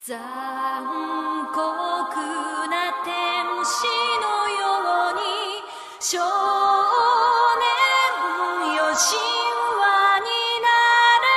残酷な天使のように少年よ神話になる。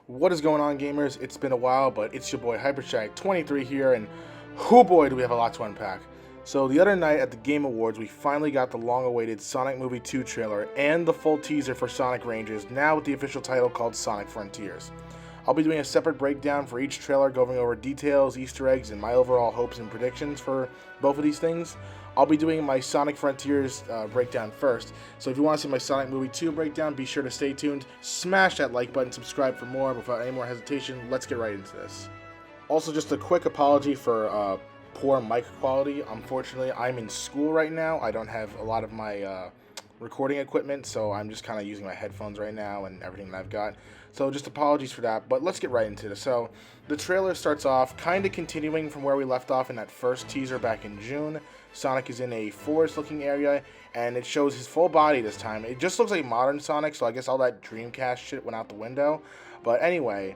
What is going on, gamers? It's been a while, but it's your boy HyperShag23 here, and oh boy do we have a lot to unpack. So the other night at the Game Awards, we finally got the long-awaited Sonic Movie 2 trailer and the full teaser for Sonic Rangers, now with the official title called Sonic Frontiers. I'll be doing a separate breakdown for each trailer, going over details, Easter eggs, and my overall hopes and predictions for both of these things. I'll be doing my Sonic Frontiers breakdown first, so if you want to see my Sonic Movie 2 breakdown, be sure to stay tuned, smash that like button, subscribe for more. Without any more hesitation, let's get right into this. Also, just a quick apology for poor mic quality. Unfortunately, I'm in school right now. I don't have a lot of my recording equipment, so I'm just kind of using my headphones right now and everything that I've got. So just apologies for that, but let's get right into this. So the trailer starts off kind of continuing from where we left off in that first teaser back in June. Sonic is in a forest-looking area, and it shows his full body this time. It just looks like modern Sonic, so I guess all that Dreamcast shit went out the window. But anyway,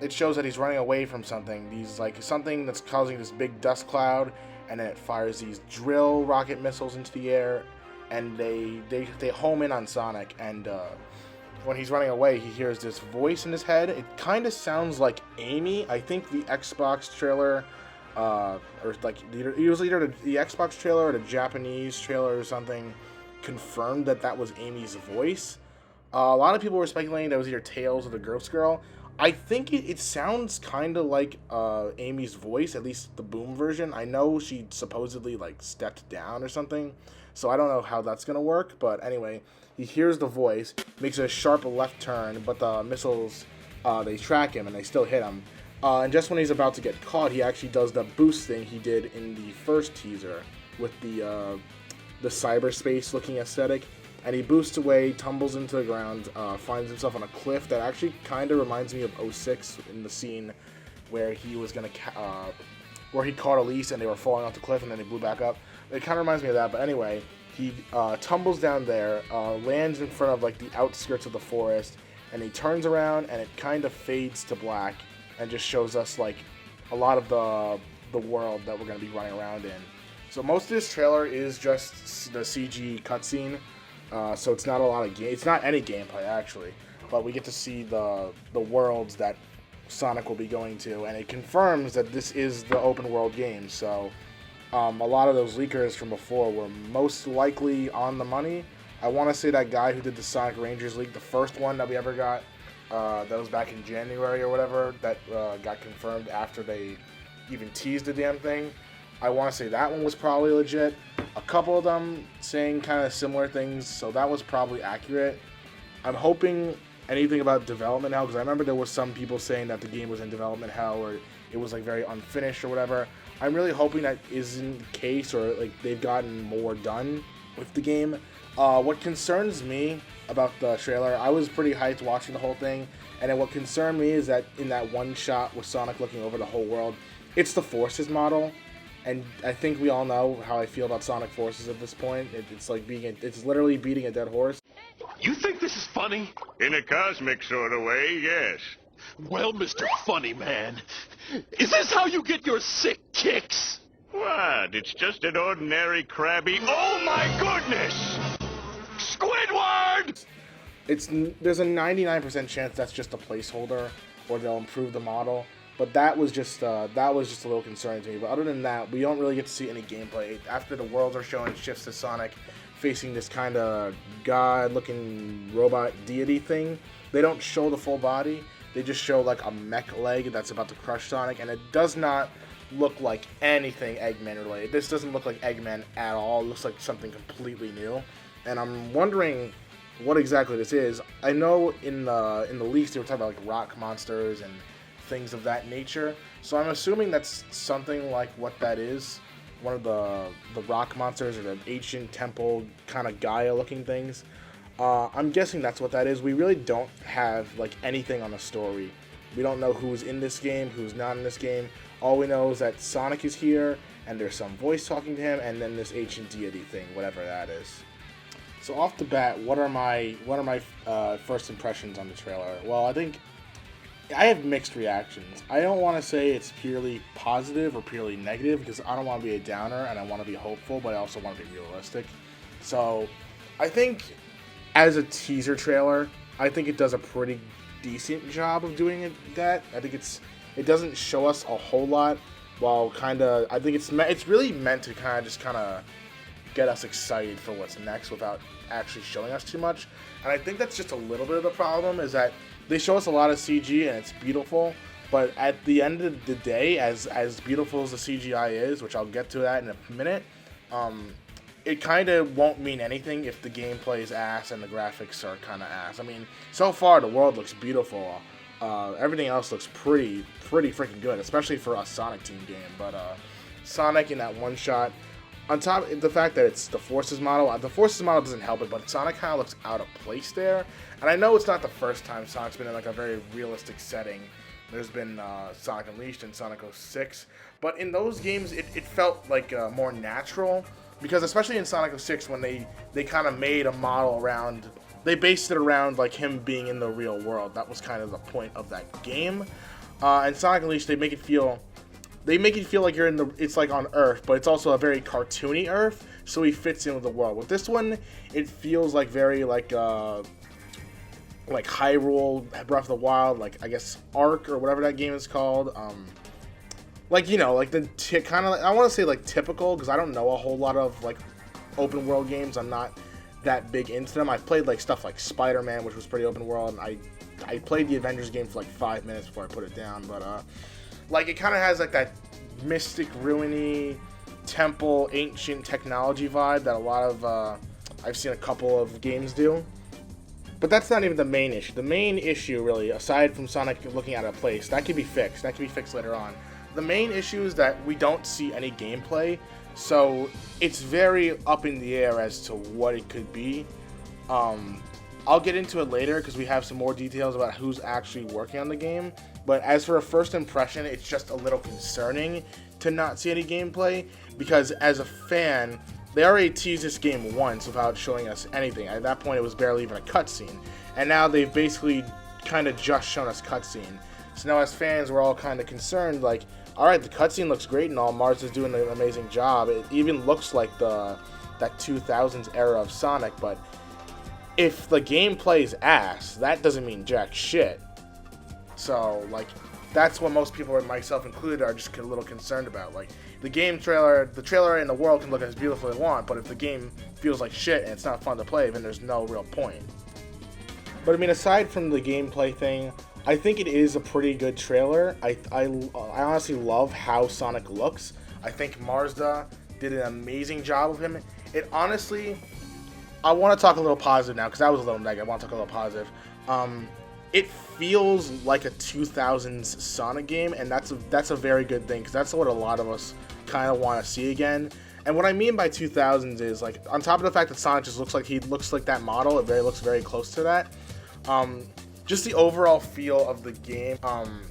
it shows that he's running away from something. He's like something that's causing this big dust cloud, and then it fires these drill rocket missiles into the air, and they home in on Sonic. And when he's running away, he hears this voice in his head. It kind of sounds like Amy. I think the Xbox trailer, or like it was either the Xbox trailer or the Japanese trailer or something, confirmed that was Amy's voice. A lot of people were speculating that it was either Tails or the Ghost Girl. I think it sounds kind of like Amy's voice, at least the Boom version. I know she supposedly like stepped down or something, so I don't know how that's gonna work. But anyway, he hears the voice, makes a sharp left turn, but the missiles they track him and they still hit him. And just when he's about to get caught, he actually does the boost thing he did in the first teaser with the cyberspace-looking aesthetic. And he boosts away, tumbles into the ground, finds himself on a cliff that actually kind of reminds me of 06 in the scene where he was gonna, where he caught Elise and they were falling off the cliff and then they blew back up. It kind of reminds me of that. But anyway, he tumbles down there, lands in front of like the outskirts of the forest, and he turns around and it kind of fades to black and just shows us like a lot of the world that we're gonna be running around in. So most of this trailer is just the CG cutscene. So it's not a lot of it's not any gameplay actually, but we get to see the worlds that Sonic will be going to, and it confirms that this is the open world game. So a lot of those leakers from before were most likely on the money. I want to say that guy who did the Sonic Rangers leak, the first one that we ever got, that was back in January or whatever, that got confirmed after they even teased the damn thing. I want to say that one was probably legit. A couple of them saying kind of similar things, so that was probably accurate. I'm hoping anything about development hell, because I remember there were some people saying that the game was in development hell or it was like very unfinished or whatever. I'm really hoping that isn't the case, or like they've gotten more done with the game. What concerns me about the trailer, I was pretty hyped watching the whole thing, and then what concerned me is that in that one shot with Sonic looking over the whole world, it's the Forces model. And I think we all know how I feel about Sonic Forces at this point. It's like it's literally beating a dead horse. You think this is funny? In a cosmic sort of way, yes. Well, Mr. Funny Man, is this how you get your sick kicks? What? It's just an ordinary crabby... Oh, my goodness! Squidward! There's a 99% chance that's just a placeholder, or they'll improve the model. But that was just a little concerning to me. But other than that, we don't really get to see any gameplay. After the worlds are shown, it shifts to Sonic facing this kind of god-looking robot deity thing. They don't show the full body. They just show like a mech leg that's about to crush Sonic, and it does not look like anything Eggman related. This doesn't look like Eggman at all. It looks like something completely new. And I'm wondering what exactly this is. I know in the leaks they were talking about like rock monsters and things of that nature. So I'm assuming that's something like what that is. One of the rock monsters or the ancient temple kind of Gaia looking things. I'm guessing that's what that is. We really don't have like anything on the story. We don't know who's in this game, who's not in this game. All we know is that Sonic is here, and there's some voice talking to him, and then this ancient deity thing, whatever that is. So off the bat, what are my first impressions on the trailer? Well, I think I have mixed reactions. I don't want to say it's purely positive or purely negative because I don't want to be a downer and I want to be hopeful, but I also want to be realistic. So I think as a teaser trailer, I think it does a pretty decent job of doing that. I think it doesn't show us a whole lot, while I think it's really meant to kind of get us excited for what's next without actually showing us too much. And I think that's just a little bit of the problem, is that they show us a lot of CG and it's beautiful, but at the end of the day, as beautiful as the CGI is, which I'll get to that in a minute, it kind of won't mean anything if the gameplay is ass and the graphics are kind of ass. I mean, so far the world looks beautiful. Everything else looks pretty freaking good, especially for a Sonic Team game. But Sonic in that one shot, on top of the fact that it's the Forces model doesn't help it, but Sonic kind of looks out of place there. And I know it's not the first time Sonic's been in like a very realistic setting. There's been Sonic Unleashed and Sonic 06, but in those games it felt like more natural, because especially in Sonic 06 when they kind of made a model around, they based it around like him being in the real world. That was kind of the point of that game. And Sonic Unleashed, they make it feel like you're it's like on Earth, but it's also a very cartoony Earth, so he fits in with the world. With this one, it feels like very like Hyrule, Breath of the Wild, like I guess Ark or whatever that game is called. Like, you know, like the kind of like, I want to say like typical, because I don't know a whole lot of like open world games. I'm not that big into them. I've played like stuff like Spider-Man, which was pretty open world, and I played the Avengers game for like 5 minutes before I put it down. But like it kind of has like that mystic, ruiny, temple, ancient technology vibe that a lot of I've seen a couple of games do. But that's not even the main issue. The main issue, really, aside from Sonic looking out of place, that can be fixed. That can be fixed later on. The main issue is that we don't see any gameplay, so it's very up in the air as to what it could be. I'll get into it later because we have some more details about who's actually working on the game. But as for a first impression, it's just a little concerning to not see any gameplay, because as a fan, they already teased this game once without showing us anything. At that point, it was barely even a cutscene. And now they've basically kind of just shown us cutscene. So now as fans, we're all kind of concerned, like, alright, the cutscene looks great and all, Mars is doing an amazing job. It even looks like that 2000s era of Sonic, but if the gameplay is ass, that doesn't mean jack shit. So, like, that's what most people, and myself included, are just a little concerned about. Like, the trailer and the world can look as beautiful as they want, but if the game feels like shit and it's not fun to play, then there's no real point. But I mean, aside from the gameplay thing, I think it is a pretty good trailer. I honestly love how Sonic looks. I think Marsda did an amazing job of him. It honestly, I want to talk a little positive now, because that was a little negative. I want to talk a little positive. It feels like a 2000s Sonic game, and that's a very good thing, because that's what a lot of us kind of want to see again. And what I mean by 2000s is, like, on top of the fact that Sonic just looks like that model, it looks very close to that. Just the overall feel of the game,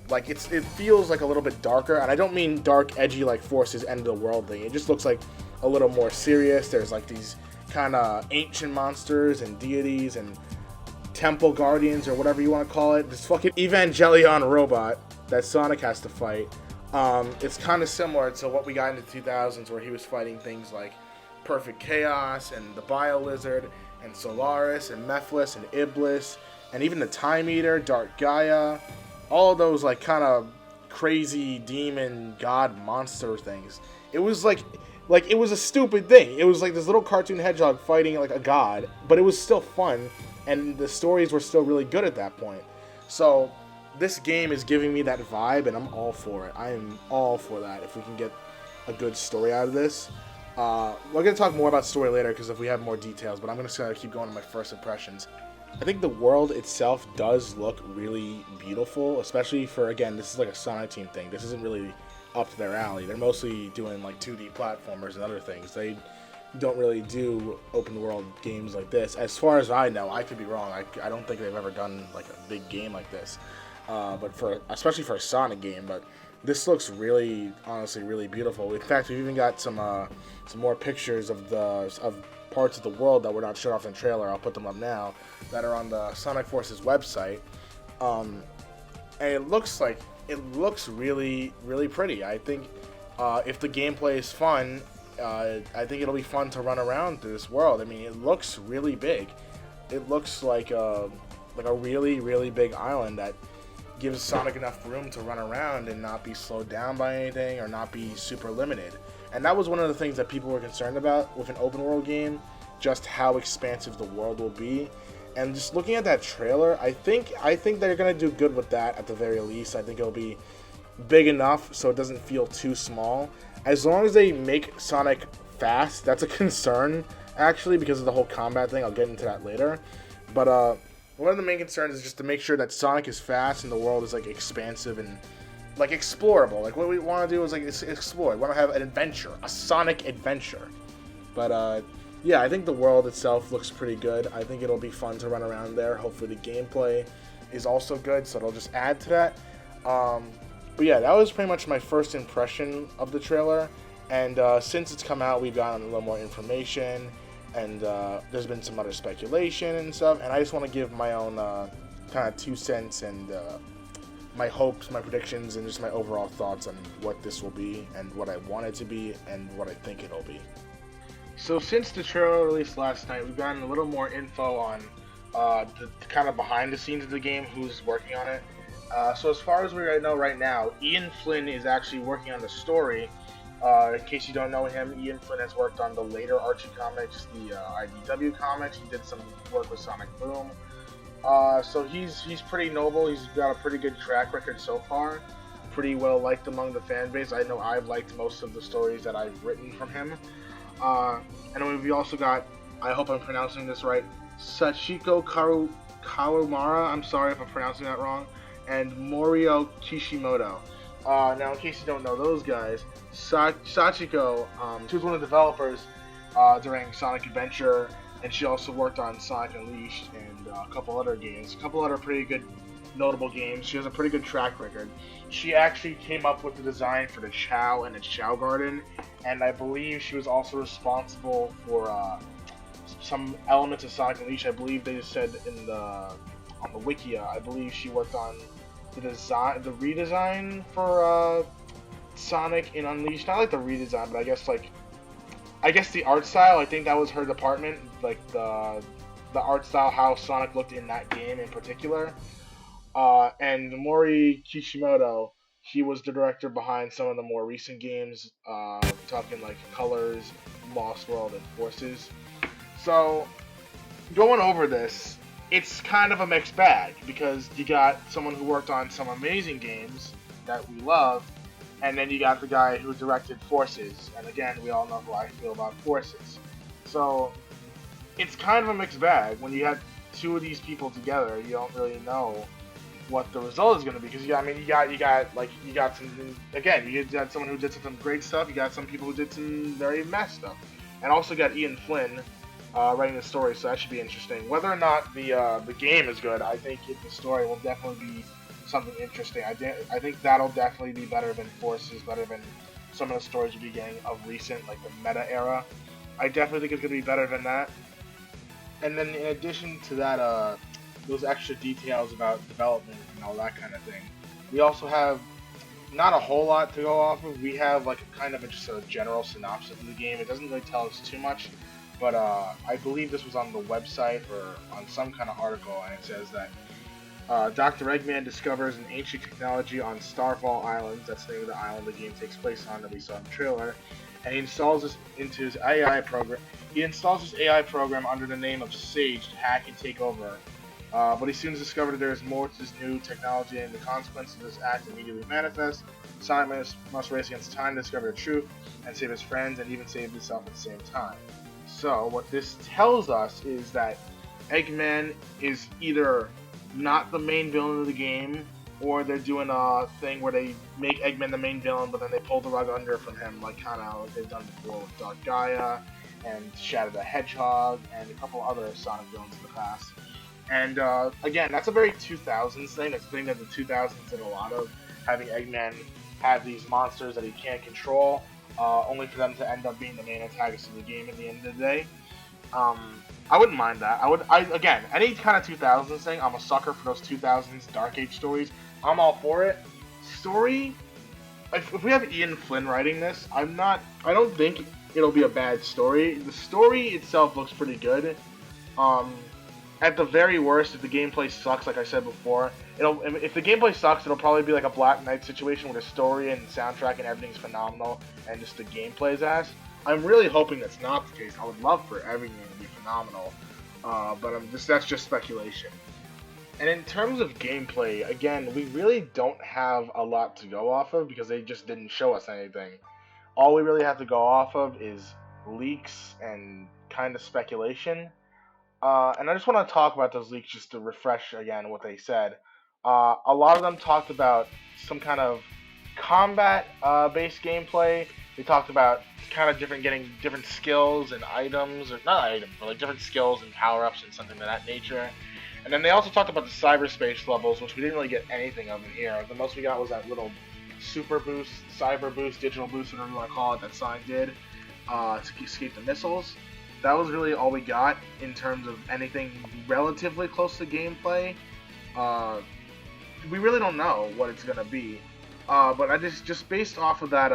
like it feels like a little bit darker, and I don't mean dark, edgy like Forces End of the World thing. It just looks like a little more serious. There's like these kind of ancient monsters and deities and temple guardians or whatever you want to call it. This fucking Evangelion robot that Sonic has to fight. It's kind of similar to what we got in the 2000s, where he was fighting things like Perfect Chaos and the Bio Lizard and Solaris and Mephiles and Iblis, and even the Time Eater, Dark Gaia, all of those like kind of crazy demon god monster things. It was like it was a stupid thing. It was like this little cartoon hedgehog fighting like a god, but it was still fun, and the stories were still really good at that point. So this game is giving me that vibe, and I'm all for it. I am all for that if we can get a good story out of this. We're going to talk more about story later because if we have more details, but I'm going to keep going to my first impressions. I think the world itself does look really beautiful, especially for, again, this is like a Sonic Team thing. This isn't really up to their alley. They're mostly doing like 2D platformers and other things. They don't really do open world games like this. As far as I know, I could be wrong. I don't think they've ever done like a big game like this. But especially for a Sonic game, but this looks really, honestly, really beautiful. In fact, we've even got some more pictures of parts of the world that were not shown off in the trailer. I'll put them up now, that are on the Sonic Forces website. And it looks really, really pretty. I think if the gameplay is fun, I think it'll be fun to run around through this world. I mean, it looks really big. It looks like a really, really big island that gives Sonic enough room to run around and not be slowed down by anything or not be super limited. And that was one of the things that people were concerned about with an open world game, just how expansive the world will be. And just looking at that trailer, I think they're gonna do good with that at the very least. I think it'll be big enough so it doesn't feel too small. As long as they make Sonic fast, that's a concern actually because of the whole combat thing. I'll get into that later. But one of the main concerns is just to make sure that Sonic is fast and the world is like expansive and like explorable. Like what we want to do is like explore. We want to have an adventure, a Sonic adventure. But yeah, I think the world itself looks pretty good. I think it'll be fun to run around there. Hopefully the gameplay is also good, so it'll just add to that. But yeah, that was pretty much my first impression of the trailer. And since it's come out, we've gotten a little more information, and there's been some other speculation and stuff. And I just want to give my own kind of 2 cents and my hopes, my predictions, and just my overall thoughts on what this will be and what I want it to be and what I think it'll be. So since the trailer released last night, we've gotten a little more info on the kind of behind the scenes of the game, who's working on it. So as far as we know right now, Ian Flynn is actually working on the story. In case you don't know him, Ian Flynn has worked on the later Archie comics, the IDW comics. He did some work with Sonic Boom. So he's pretty noble. He's got a pretty good track record so far. Pretty well liked among the fan base. I know I've liked most of the stories that I've written from him. And we've also got, I hope I'm pronouncing this right, Sachiko Kawamura. I'm sorry if I'm pronouncing that wrong. And Morio Kishimoto. Now, in case you don't know those guys, Sachiko, she was one of the developers during Sonic Adventure, and she also worked on Sonic Unleashed and a couple other games, a couple other pretty good, notable games. She has a pretty good track record. She actually came up with the design for the Chow and the Chow Garden, and I believe she was also responsible for some elements of Sonic Unleashed. I believe they said on the Wikia, I believe she worked on the redesign for Sonic in Unleashed. Not like the redesign, but I guess the art style. I think that was her department, like the art style, how Sonic looked in that game in particular. And Mori Kishimoto, he was the director behind some of the more recent games, talking like Colors, Lost World, and Forces. So, going over this, it's kind of a mixed bag, because you got someone who worked on some amazing games that we love, and then you got the guy who directed Forces, and again, we all know how I feel about Forces. So, it's kind of a mixed bag. When you have two of these people together, you don't really know what the result is going to be, because you got some, again, you got someone who did some great stuff, you got some people who did some very messed stuff, and also got Ian Flynn writing the story, so that should be interesting. Whether or not the game is good, I think the story will definitely be something interesting. I think that'll definitely be better than Forces, better than some of the stories we'll be getting of recent, like the meta era. I definitely think it's going to be better than that. And then in addition to that, those extra details about development and all that kind of thing, we also have not a whole lot to go off of. We have like just a general synopsis of the game. It doesn't really tell us too much, but I believe this was on the website or on some kind of article, and it says that Dr. Eggman discovers an ancient technology on Starfall Island. That's the name of the island the game takes place on that we saw in the trailer. And he installs this into his AI program. He installs this AI program under the name of Sage to hack and take over. But he soon discovered that there is more to this new technology, and the consequences of this act immediately manifest. Sonic must race against time to discover the truth and save his friends and even save himself at the same time. So what this tells us is that Eggman is either not the main villain of the game, or they're doing a thing where they make Eggman the main villain, but then they pull the rug under from him, like kind of like they've done before with Dark Gaia and Shadow the Hedgehog and a couple other Sonic villains in the past. And again, that's a very 2000s thing. That's a thing that the 2000s did a lot of, having Eggman have these monsters that he can't control, only for them to end up being the main antagonist of the game at the end of the day. I wouldn't mind that. Again, any kind of 2000s thing, I'm a sucker for those 2000s Dark Age stories. I'm all for it. Story, if we have Ian Flynn writing this, I don't think it'll be a bad story. The story itself looks pretty good. At the very worst, if the gameplay sucks, like I said before, if the gameplay sucks, it'll probably be like a Black Knight situation where the story and soundtrack and everything's phenomenal, and just the gameplay's ass. I'm really hoping that's not the case. I would love for everything to be phenomenal, but that's just speculation. And in terms of gameplay, again, we really don't have a lot to go off of because they just didn't show us anything. All we really have to go off of is leaks and kind of speculation. And I just want to talk about those leaks just to refresh again what they said. A lot of them talked about some kind of combat-based gameplay. They talked about kind of getting different skills and items, or not items, but like different skills and power-ups and something of that nature. And then they also talked about the cyberspace levels, which we didn't really get anything of in here. The most we got was that little super boost, cyber boost, digital boost, whatever you want to call it, that Sonic did to escape the missiles. That was really all we got in terms of anything relatively close to gameplay. We really don't know what it's gonna be, but I just based off of that,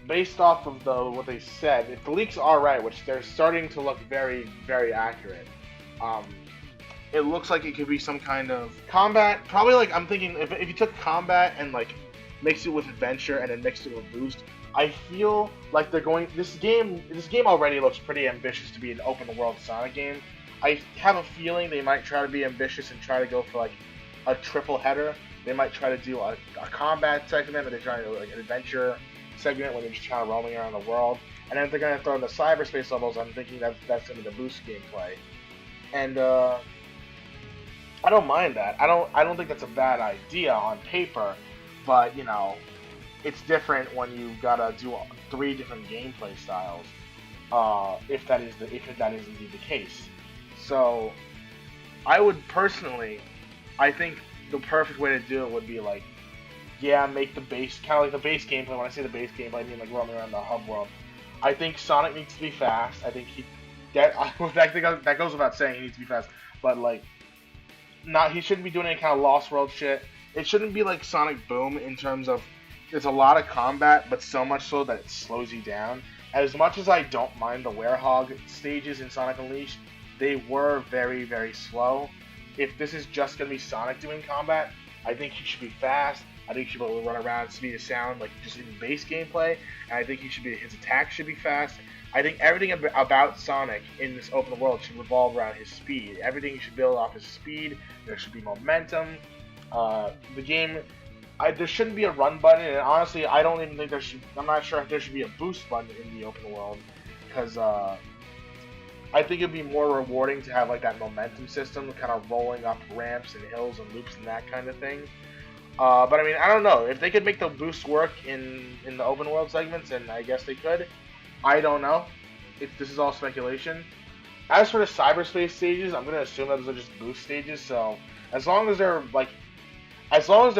based off of what they said, if the leaks are right, which they're starting to look very, very accurate, it looks like it could be some kind of combat. Probably like I'm thinking if you took combat and like mixed it with adventure and then mixed it with boost. I feel like they're going. This game already looks pretty ambitious to be an open world Sonic game. I have a feeling they might try to be ambitious and try to go for like a triple header. They might try to do a combat segment, or they try to do like an adventure segment where they're just kind of roaming around the world. And then if they're going to throw in the cyberspace levels, I'm thinking that's going to be the boost gameplay. And I don't mind that. I don't think that's a bad idea on paper, but you know, it's different when you gotta do 3 different gameplay styles. If that is indeed the case. So, I would personally, I think the perfect way to do it would be like, yeah, make the base kind of like the base gameplay. When I say the base gameplay, I mean like roaming around the hub world. I think Sonic needs to be fast. I think that goes without saying he needs to be fast. But like, he shouldn't be doing any kind of Lost World shit. It shouldn't be like Sonic Boom in terms of there's a lot of combat, but so much so that it slows you down. As much as I don't mind the Werehog stages in Sonic Unleashed, they were very, very slow. If this is just going to be Sonic doing combat, I think he should be fast. I think he should be able to run around, speed of sound, like just in base gameplay. And I think his attack should be fast. I think everything about Sonic in this open world should revolve around his speed. Everything you should build off his speed. There should be momentum. The game, there shouldn't be a run button, and honestly, I don't even think I'm not sure if there should be a boost button in the open world, because I think it'd be more rewarding to have like that momentum system, kind of rolling up ramps and hills and loops and that kind of thing. But I mean, I don't know if they could make the boost work in the open world segments, and I guess they could. I don't know. This is all speculation. As for the cyberspace stages, I'm gonna assume that those are just boost stages. So as long as they're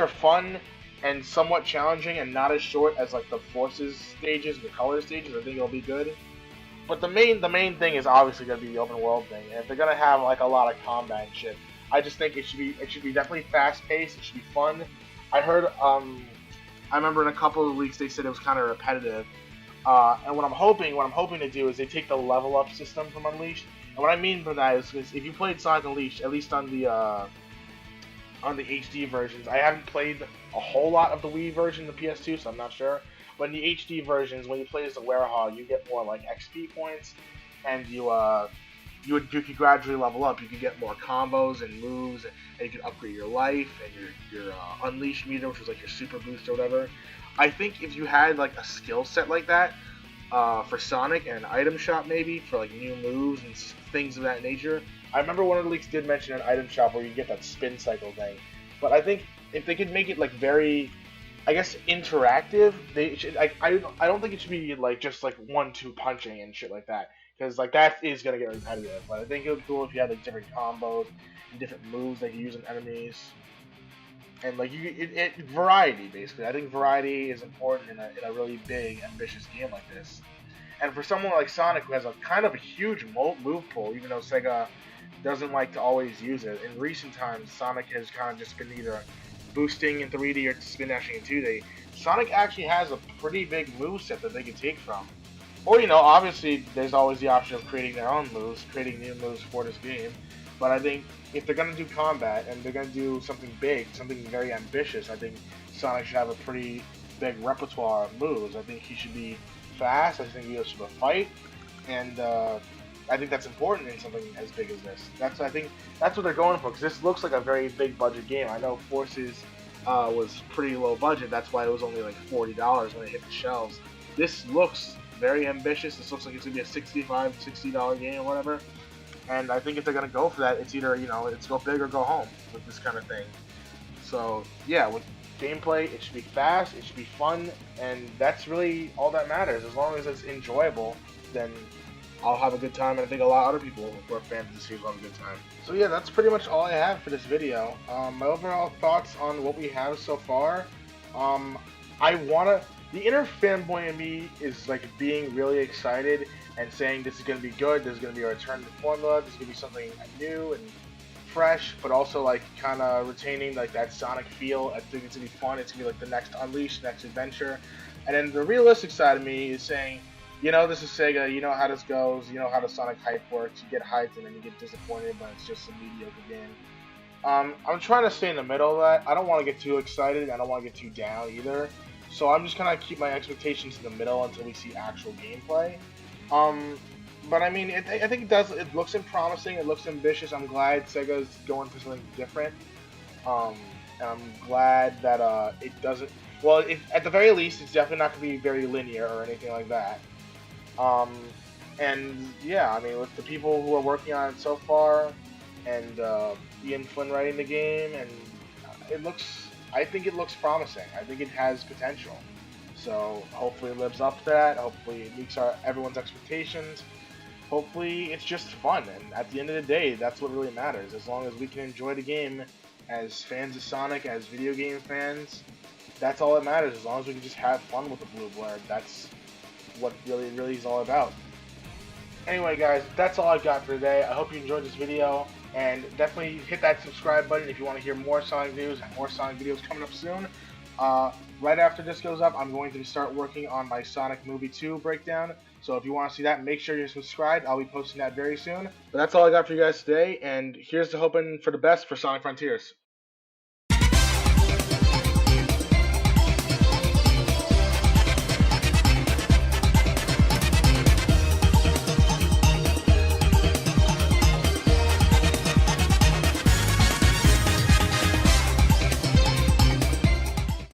fun and somewhat challenging and not as short as like the Forces stages, the color stages, I think it'll be good. But the main thing is obviously gonna be the open world thing. And if they're gonna have like a lot of combat and shit, I just think it should be definitely fast paced. It should be fun. I heard I remember in a couple of leaks they said it was kind of repetitive. And what I'm hoping to do is they take the level up system from Unleashed. And what I mean by that is if you played Sonic Unleashed, at least on the HD versions, I haven't played a whole lot of the Wii version, the PS2, so I'm not sure. But in the HD versions, when you play as the Werehog, you get more like XP points, and you could gradually level up. You could get more combos and moves, and you could upgrade your life and your Unleashed meter, which was like your super boost or whatever. I think if you had like a skill set like that for Sonic and an item shop maybe for like new moves and things of that nature, I remember one of the leaks did mention an item shop where you get that spin cycle thing, but I think if they could make it like very, I guess, interactive, they should. I don't think it should be like just like 1-2 punching and shit like that, because like that is gonna get repetitive. But I think it would be cool if you had like different combos and different moves that you use on enemies, and like variety basically. I think variety is important in a really big, ambitious game like this. And for someone like Sonic who has a kind of a huge move pool, even though Sega doesn't like to always use it, in recent times Sonic has kind of just been either boosting in 3D or spin dashing in 2D. Sonic actually has a pretty big move set that they can take from. Or, obviously there's always the option of creating their own moves, creating new moves for this game. But I think if they're going to do combat and they're going to do something big, something very ambitious, I think Sonic should have a pretty big repertoire of moves. I think he should be fast, I think he should be able to fight, and I think that's important in something as big as this. I think that's what they're going for, because this looks like a very big budget game. I know Forces was pretty low budget, that's why it was only like $40 when it hit the shelves. This looks very ambitious. This looks like it's going to be a $65, $60 game or whatever. And I think if they're going to go for that, it's either, it's go big or go home with this kind of thing. So, yeah, with gameplay, it should be fast, it should be fun, and that's really all that matters. As long as it's enjoyable, then I'll have a good time, and I think a lot of other people who are fans of the series will have a good time. So yeah, that's pretty much all I have for this video. My overall thoughts on what we have so far, the inner fanboy in me is like being really excited and saying this is going to be good, this is going to be a return to formula, this is going to be something new and fresh, but also like kind of retaining like that Sonic feel. I think it's going to be fun, it's going to be like the next Unleashed, next adventure. And then the realistic side of me is saying, this is Sega, you know how this goes, you know how the Sonic hype works, you get hyped and then you get disappointed when it's just a mediocre game. I'm trying to stay in the middle of that. I don't want to get too excited, I don't want to get too down either. So I'm just going to keep my expectations in the middle until we see actual gameplay. But I mean, I think it looks promising, it looks ambitious. I'm glad Sega's going for something different. And I'm glad that it doesn't, well, at the very least, it's definitely not going to be very linear or anything like that. And yeah, I mean, with the people who are working on it so far, and Ian Flynn writing the game, and I think it looks promising. I think it has potential. So hopefully it lives up to that. Hopefully it meets everyone's expectations. Hopefully it's just fun. And at the end of the day, that's what really matters. As long as we can enjoy the game as fans of Sonic, as video game fans, that's all that matters. As long as we can just have fun with the Blue Blur, that's what really is all about. Anyway, guys, that's all I've got for today. I hope you enjoyed this video, and definitely hit that subscribe button if you want to hear more Sonic news and more Sonic videos coming up soon. Right after this goes up, I'm going to start working on my Sonic Movie 2 breakdown. So if you want to see that, make sure you're subscribed. I'll be posting that very soon. But that's all I got for you guys today, and here's to hoping for the best for Sonic Frontiers.